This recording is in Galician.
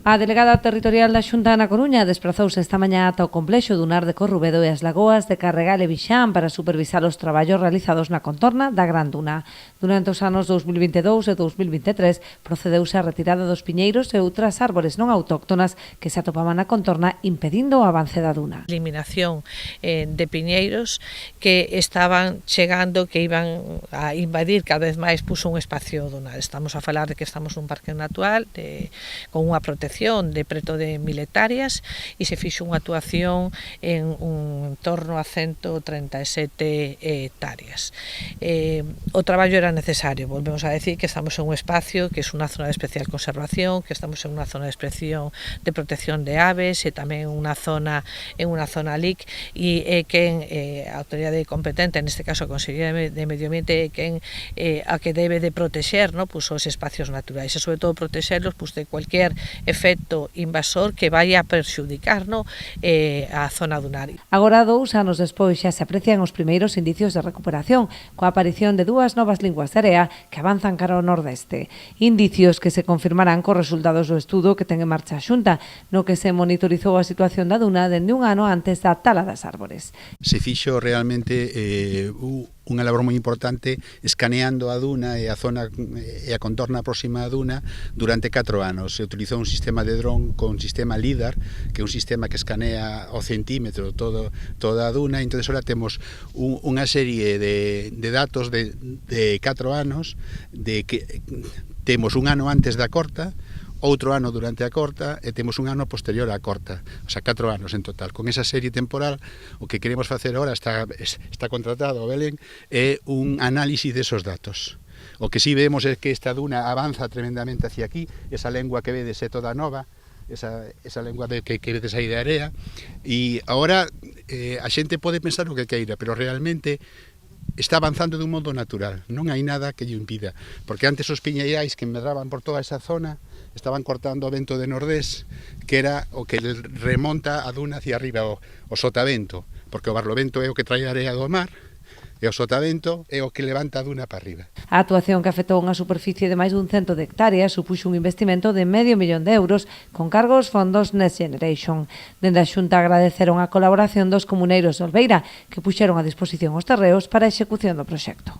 A delegada territorial da Xunta na Coruña desprazouse esta mañá ata o complexo dunar de Corrubedo e as lagoas de Carregal e Vixán para supervisar os traballos realizados na contorna da Gran Duna. Durante os anos 2022 e 2023 procedeuse a retirada dos piñeiros e outras árbores non autóctonas que se atopaban na contorna impedindo o avance da duna. Eliminación de piñeiros que estaban chegando, que iban a invadir cada vez máis un espacio dunar. Estamos a falar de que estamos nun parque natural con unha protección de preto de 1000 hectáreas e se fixo unha actuación en un torno a 137 hectáreas. O traballo era necesario, volvemos a decir que estamos en un espacio que é unha zona de especial conservación, que estamos en unha zona de protección de aves e tamén en unha zona LIC e que a autoridade competente, neste caso a Consellería de Medio Ambiente, a que debe de protexer, ¿no?, pues, os espacios naturais e sobre todo protexerlos de cualquier efecto invasor que vaya a perxudicar, ¿no?, a zona dunar. Agora, 2 anos despois, xa se aprecian os primeiros indicios de recuperación, coa aparición de 2 novas linguas de area que avanzan cara ao nordeste. Indicios que se confirmarán cos resultados do estudo que ten en marcha a Xunta, no que se monitorizou a situación da duna dende un ano antes da tala das árbores. Se fixo realmente unha labor moi importante escaneando a duna e a zona e a contorna próxima á duna durante 4 anos. Se utilizou un sistema de dron con sistema LIDAR, que é un sistema que escanea ao centímetro toda a duna, e entón ahora temos unha serie de datos de 4 anos, de que temos un ano antes da corta, outro ano durante a corta e temos un ano posterior á corta, o sea, 4 anos en total. Con esa serie temporal, o que queremos facer agora, está contratado o Belén, é un análisis desos datos. O que sí vemos é que esta duna avanza tremendamente hacia aquí, esa lengua que vedes é toda nova, esa lengua que vedes aí de area, e agora a xente pode pensar o que queira, pero realmente está avanzando dun modo natural, non hai nada que lle impida, porque antes os piñeirais que medraban por toda esa zona estaban cortando o vento de nordés, que era o que remonta a duna hacia arriba, o sotavento, porque o barlovento é o que trae a area do mar, e o sotavento é o que levanta a duna para arriba. A actuación, que afectou unha superficie de máis dun 100 de hectáreas, supuxo un investimento de €500.000 con cargo aos fondos Next Generation. Dende a Xunta agradeceron a colaboración dos comuneiros de Olveira, que puxeron a disposición os terreos para a execución do proxecto.